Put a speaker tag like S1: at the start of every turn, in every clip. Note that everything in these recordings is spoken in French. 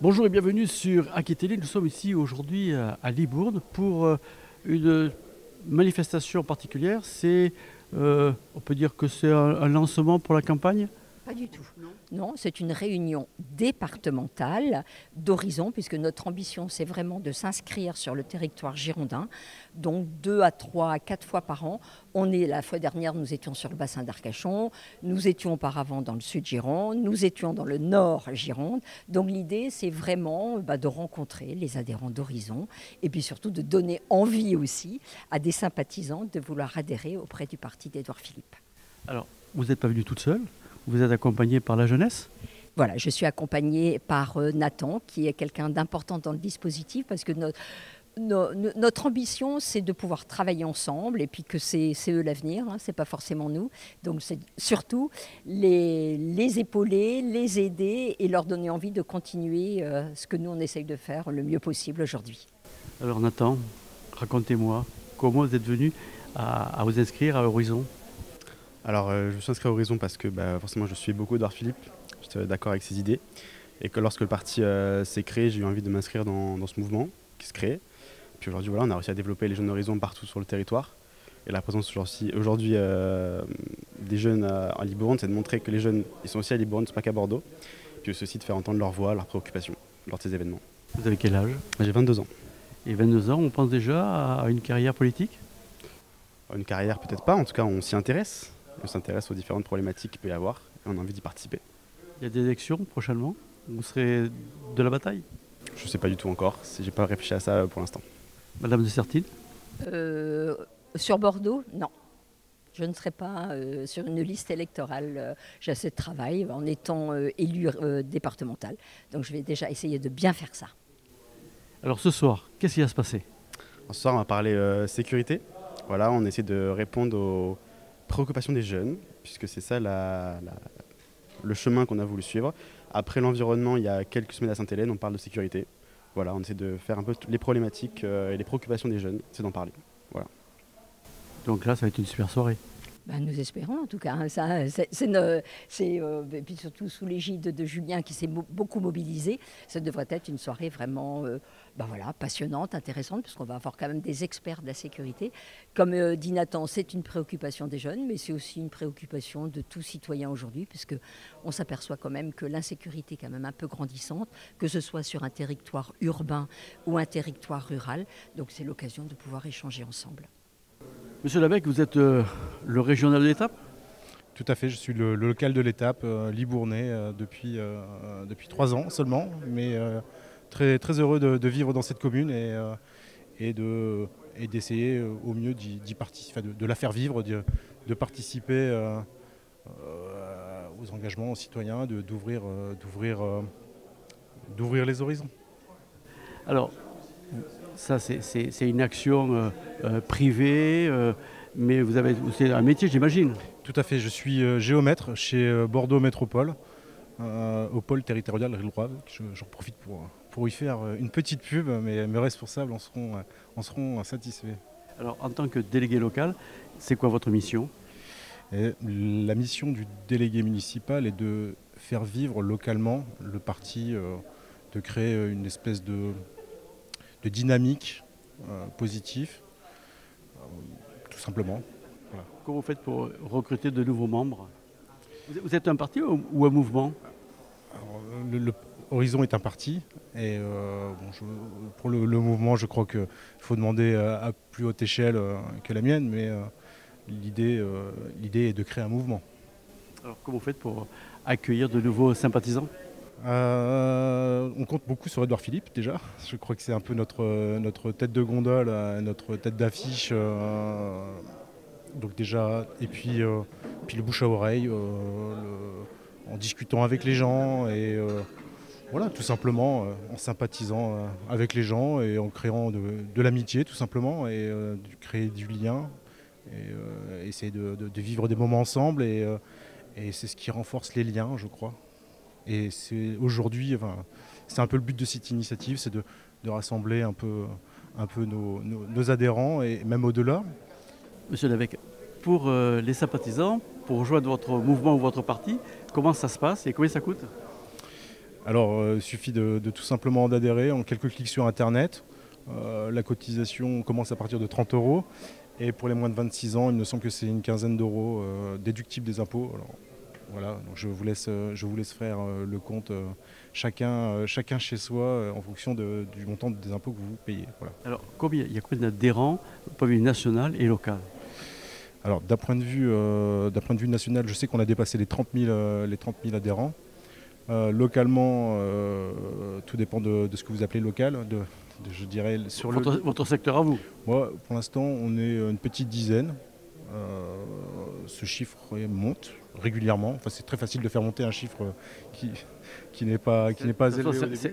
S1: Bonjour et bienvenue sur Aquitélé. Nous sommes ici aujourd'hui à Libourne pour une manifestation particulière. On peut dire que c'est un lancement pour la campagne.
S2: Pas du tout. Non, c'est une réunion départementale d'horizon, puisque notre ambition, c'est vraiment de s'inscrire sur le territoire girondin. Donc 2 à 3 à 4 fois par an. La fois dernière, nous étions sur le bassin d'Arcachon, nous étions auparavant dans le sud Gironde, nous étions dans le nord Gironde. Donc l'idée, c'est vraiment de rencontrer les adhérents d'Horizon et puis surtout de donner envie aussi à des sympathisants de vouloir adhérer auprès du parti d'Édouard Philippe.
S1: Alors, vous n'êtes pas venue toute seule, vous êtes accompagnée par la jeunesse.
S2: Voilà, je suis accompagnée par Nathan, qui est quelqu'un d'important dans le dispositif, parce que notre ambition, c'est de pouvoir travailler ensemble, et puis que c'est eux l'avenir, hein, c'est pas forcément nous. Donc c'est surtout les épauler, les aider et leur donner envie de continuer ce que nous on essaye de faire le mieux possible aujourd'hui.
S1: Alors Nathan, racontez-moi, comment vous êtes venu à vous inscrire à Horizon?
S3: Alors, je me suis inscrit à Horizon parce que forcément je suis beaucoup Édouard Philippe, j'étais d'accord avec ses idées. Et que lorsque le parti s'est créé, j'ai eu envie de m'inscrire dans ce mouvement qui se crée. Puis aujourd'hui, voilà, on a réussi à développer les jeunes Horizon partout sur le territoire. Et la présence aujourd'hui des jeunes à Libourne, c'est de montrer que les jeunes, ils sont aussi à Libourne, c'est pas qu'à Bordeaux. Puis aussi de faire entendre leur voix, leurs préoccupations lors de ces événements.
S1: Vous avez quel âge?
S3: J'ai 22 ans.
S1: Et 22 ans, on pense déjà à une carrière politique?
S3: Une carrière peut-être pas, en tout cas on s'y intéresse. On s'intéresse aux différentes problématiques qu'il peut y avoir et on a envie d'y participer.
S1: Il y a des élections prochainement? Vous serez de la bataille?
S3: Je ne sais pas du tout encore, j'ai pas réfléchi à ça pour l'instant.
S1: Madame de Sertine?
S2: Sur Bordeaux, non. Je ne serai pas sur une liste électorale. J'ai assez de travail en étant élu départemental. Donc je vais déjà essayer de bien faire ça.
S1: Alors ce soir, qu'est-ce qui va se passer?
S3: Ce soir, on va parler sécurité. Voilà, on essaie de répondre aux préoccupations des jeunes, puisque c'est ça le chemin qu'on a voulu suivre. Après l'environnement, il y a quelques semaines à Sainte-Hélène, on parle de sécurité. Voilà, on essaie de faire un peu toutes les problématiques et les préoccupations des jeunes, c'est d'en parler. Voilà.
S1: Donc là, ça va être une super soirée.
S2: Nous espérons en tout cas. Et puis surtout sous l'égide de Julien qui s'est beaucoup mobilisé, ça devrait être une soirée vraiment passionnante, intéressante, puisqu'on va avoir quand même des experts de la sécurité. Comme dit Nathan, c'est une préoccupation des jeunes, mais c'est aussi une préoccupation de tout citoyen aujourd'hui, puisqu'on s'aperçoit quand même que l'insécurité est quand même un peu grandissante, que ce soit sur un territoire urbain ou un territoire rural. Donc c'est l'occasion de pouvoir échanger ensemble.
S1: Monsieur Labec, vous êtes le régional de l'étape?
S4: Tout à fait, je suis le local de l'étape, libournais, depuis 3 ans seulement, mais très, très heureux de vivre dans cette commune et d'essayer au mieux d'y participer, de la faire vivre, de participer aux engagements citoyens, d'ouvrir les horizons.
S1: Alors, ça c'est une action privée, mais vous avez c'est un métier, j'imagine.
S4: Tout à fait, je suis géomètre chez Bordeaux Métropole, au pôle territorial Lillois. J'en profite pour y faire une petite pub, mais mes responsables en seront satisfaits.
S1: Alors, en tant que délégué local, c'est quoi votre mission?
S4: La mission du délégué municipal est de faire vivre localement le parti, de créer une espèce de dynamique positive, tout simplement. Voilà.
S1: Comment vous faites pour recruter de nouveaux membres? Vous êtes un parti ou un mouvement?
S4: Alors, Horizon est un parti et pour le mouvement, je crois qu'il faut demander à plus haute échelle que la mienne, mais l'idée est de créer un mouvement.
S1: Alors comment vous faites pour accueillir de nouveaux sympathisants?
S4: On compte beaucoup sur Édouard Philippe déjà. Je crois que c'est un peu notre tête de gondole, notre tête d'affiche. Donc déjà, et puis le bouche à oreille, en discutant avec les gens et voilà, tout simplement en sympathisant avec les gens et en créant de l'amitié tout simplement et de créer du lien et essayer de vivre des moments ensemble et c'est ce qui renforce les liens, je crois. Et c'est aujourd'hui, c'est un peu le but de cette initiative, c'est de rassembler un peu nos adhérents et même au-delà.
S1: Monsieur Lavec, pour les sympathisants, pour rejoindre votre mouvement ou votre parti, comment ça se passe et combien ça coûte?
S4: Alors, il suffit de tout simplement d'adhérer en quelques clics sur Internet. La cotisation commence à partir de 30 €. Et pour les moins de 26 ans, il me semble que c'est une quinzaine d'euros déductibles des impôts. Alors, voilà, donc je vous laisse faire le compte chacun chez soi en fonction du montant des impôts que vous payez. Voilà.
S1: Alors, il y a combien d'adhérents au point de vue national et local?
S4: Alors, d'un point de vue national, je sais qu'on a dépassé les 30 000 adhérents. Localement, tout dépend de ce que vous appelez local. Je dirais sur
S1: votre secteur à vous?
S4: Moi, pour l'instant, on est une petite dizaine. Ce chiffre monte régulièrement. Enfin, c'est très facile de faire monter un chiffre qui n'est pas élevé.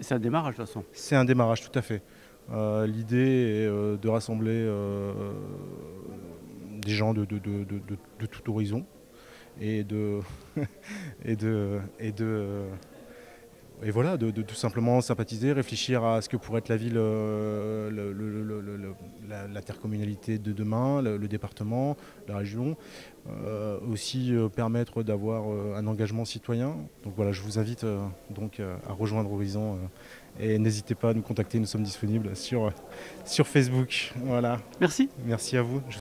S1: C'est un démarrage de toute façon.
S4: C'est un démarrage, tout à fait. L'idée est de rassembler des gens de tout horizon et voilà, de tout simplement sympathiser, réfléchir à ce que pourrait être la ville, l'intercommunalité de demain, le département, la région. Aussi permettre d'avoir un engagement citoyen. Donc voilà, je vous invite à rejoindre Horizon et n'hésitez pas à nous contacter, nous sommes disponibles sur Facebook. Voilà.
S1: Merci.
S4: Merci à vous.